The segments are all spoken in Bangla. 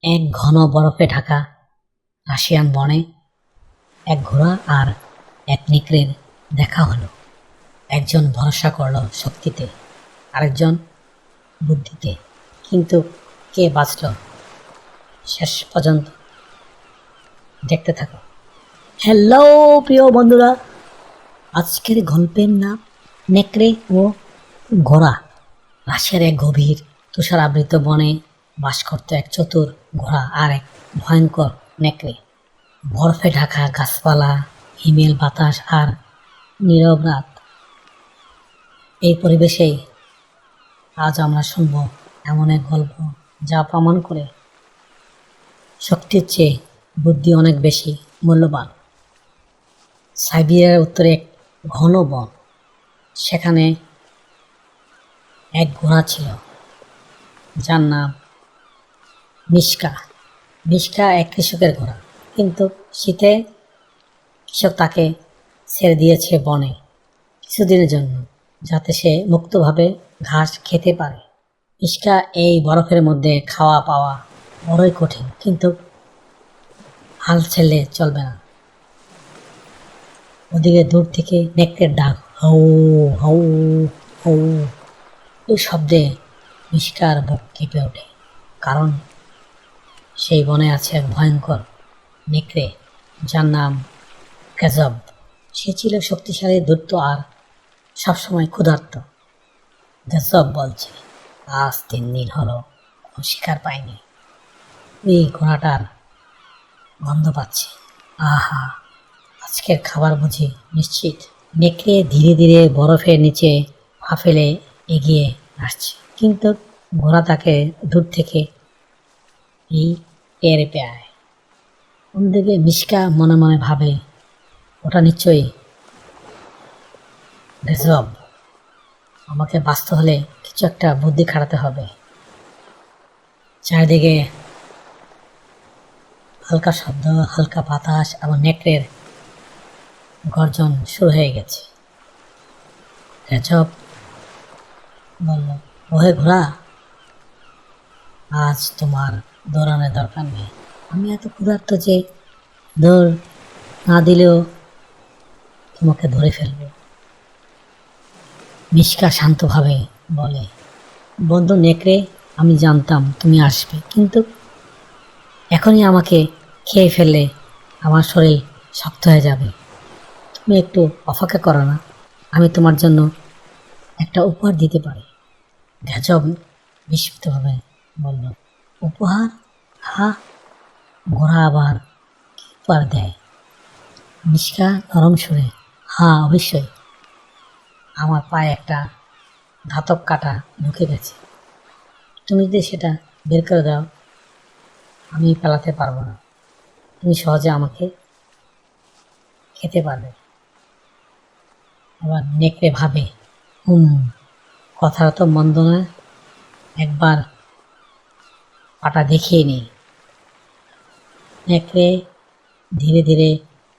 এক ঘন বরফে ঢাকা রাশিয়ান বনে এক ঘোড়া আর এক নেকড়ের দেখা হলো। একজন ভরসা করল শক্তিতে, আরেকজন বুদ্ধিতে। কিন্তু কে বাঁচল শেষ পর্যন্ত? দেখতে থাকো। হ্যালো প্রিয় বন্ধুরা, আজকের গল্পের নাম নেকড়ে ও ঘোড়া। রাশিয়ার এক গভীর তুষারাবৃত বনে বাস করত এক চতুর ঘোড়া আর এক ভয়ঙ্কর নেকড়ে। বরফে ঢাকা গাছপালা, হিমেল বাতাস আর নীরব রাত, এই পরিবেশেই আজ আমরা শুনব এমন এক গল্প যা প্রমাণ করে শক্তির চেয়ে বুদ্ধি অনেক বেশি মূল্যবান। সাইবেরিয়ার উত্তরে এক ঘন বন, সেখানে এক ঘোড়া ছিল যার নাম মিশকা। মিশকা এক কৃষকের ঘোড়া, কিন্তু শীতে কৃষক তাকে ছেড়ে দিয়েছে বনে কিছুদিনের জন্য, যাতে সে মুক্তভাবে ঘাস খেতে পারে। মিশকা এই বরফের মধ্যে খাওয়া পাওয়া বড়ই কঠিন, কিন্তু হাল ছেড়লে চলবে না। ওদিকে দূর থেকে নেকড়ের ডাক, হৌ হৌ হৌ। এই শব্দে মিশকার বুক কেঁপে ওঠে, কারণ সেই বনে আছে এক ভয়ঙ্কর নেকড়ে যার নাম গজব। সে ছিল শক্তিশালী, দ্রুত আর সবসময় ক্ষুধার্ত। গজব বলছে, আজ 3 দিন হলো কোনো শিকার পাইনি। এই ঘোড়াটার গন্ধ পাচ্ছে। আহা, আজকের খাবার বুঝি নিশ্চিত। নেকড়ে ধীরে ধীরে বরফের নিচে পা ফেলে এগিয়ে আসছে, কিন্তু ঘোড়া তাকে দূর থেকে টের পেয়ে। অন্যদিকে মিশকা মনে মনে ভাবে, ওটা নিশ্চয়ই গজব। আমাকে বাঁচতে হলে কিছু একটা বুদ্ধি খাটাতে হবে। চারিদিকে হালকা শব্দ, হালকা বাতাস এবং নেকড়ের গর্জন শুরু হয়ে গেছে। গজব বলল, ওহে ঘোড়া, আজ তোমার দৌড়ানোর দরকার নেই। আমি এত ক্ষুধার্ত যে দৌড় না দিলেও তোমাকে ধরে ফেলবো। মিশকা শান্তভাবে বলে, বন্ধু নেকড়ে, আমি জানতাম তুমি আসবে, কিন্তু এখনই আমাকে খেয়ে ফেললে আমার শরীর শক্ত হয়ে যাবে। তুমি একটু অপেক্ষা করো না, আমি তোমার জন্য একটা উপহার দিতে পারি। গজব বিস্মিতভাবে বলল, উপহার? হা? ঘোড়া আবার কি উপহার দেয়? মিশকা নরম সুরে, হ্যাঁ অবশ্যই, আমার পায়ে একটা ধাতব কাঁটা ঢুকে গেছে। তুমি যদি সেটা বের করে দাও, আমি পালাতে পারবো না। তুমি সহজে আমাকে খেতে পারবে। এবার নেকড়ে ভাবে, কথাটা তো মন্দ না, একবার পাটা দেখিয়ে নিই। নেকড়ে ধীরে ধীরে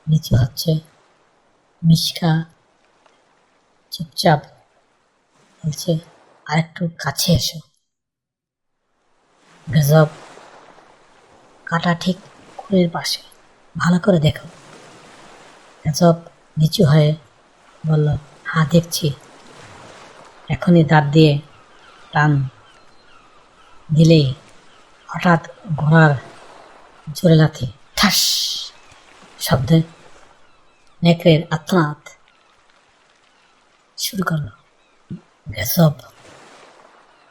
নিচু হচ্ছে। মিশকা চুপচাপ বলছে, আরেকটু কাছে এসো। গজব কাটা ঠিক কোলের পাশে, ভালো করে দেখো। গজব নিচু হয়ে বলল, হ্যাঁ দেখছি। এখনই দাঁত দিয়ে টান দিলেই হঠাৎ ঘোড়ার জোরে লাথি, ঠাস শব্দে নেকড়ের আর্তনাদ শুরু করলো। গজব,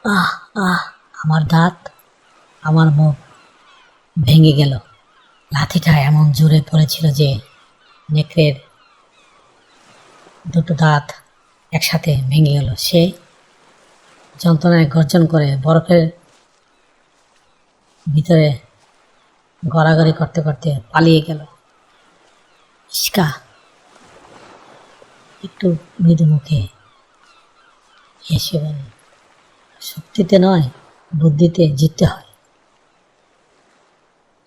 আহ আহ, আমার দাঁত, আমার মুখ ভেঙে গেল। লাথিটা এমন জোরে পড়েছিল যে নেকড়ের দুটো দাঁত একসাথে ভেঙে গেল। সে যন্ত্রণায় গর্জন করে বরফের ভিতরে গড়াগড়ি করতে করতে পালিয়ে গেল। মিশকা একটু মৃদু মুখে হেসে বলল, শক্তিতে নয়, বুদ্ধিতে জিততে হয়।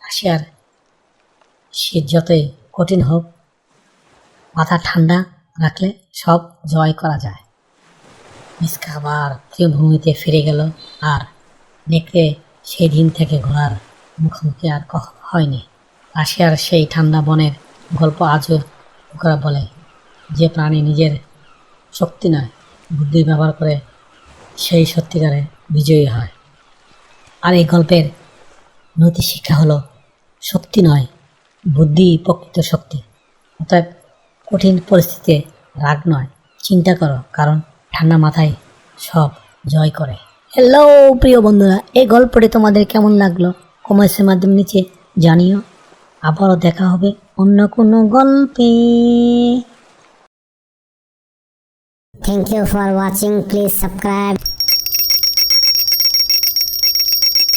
রাশিয়ার শীত যতই কঠিন হোক, মাথা ঠান্ডা রাখলে সব জয় করা যায়। মিশকা আবার তৃণভূমিতে ফিরে গেল, আর নেকড়ে সেই দিন থেকে ঘোড়ার মুখোমুখি আর কখনো হয়নি। রাশিয়ার সেই ঠান্ডা বনের গল্প আজও লোকেরা বলে, যে প্রাণী নিজের শক্তি নয় বুদ্ধি ব্যবহার করে সেই সত্যিকারে বিজয়ী হয়। আর এই গল্পের নৈতিক শিক্ষা হলো, শক্তি নয় বুদ্ধি প্রকৃত শক্তি। অতএব কঠিন পরিস্থিতিতে রাগ নয়, চিন্তা করো, কারণ ঠান্ডা মাথায় সব জয় করে। হ্যালো প্রিয় বন্ধুরা, এই গল্পটি তোমাদের কেমন লাগলো কমেন্টের মাধ্যমে নিচে জানিও। আবারও দেখা হবে অন্য কোনো গল্পে। Thank you for watching. Please subscribe.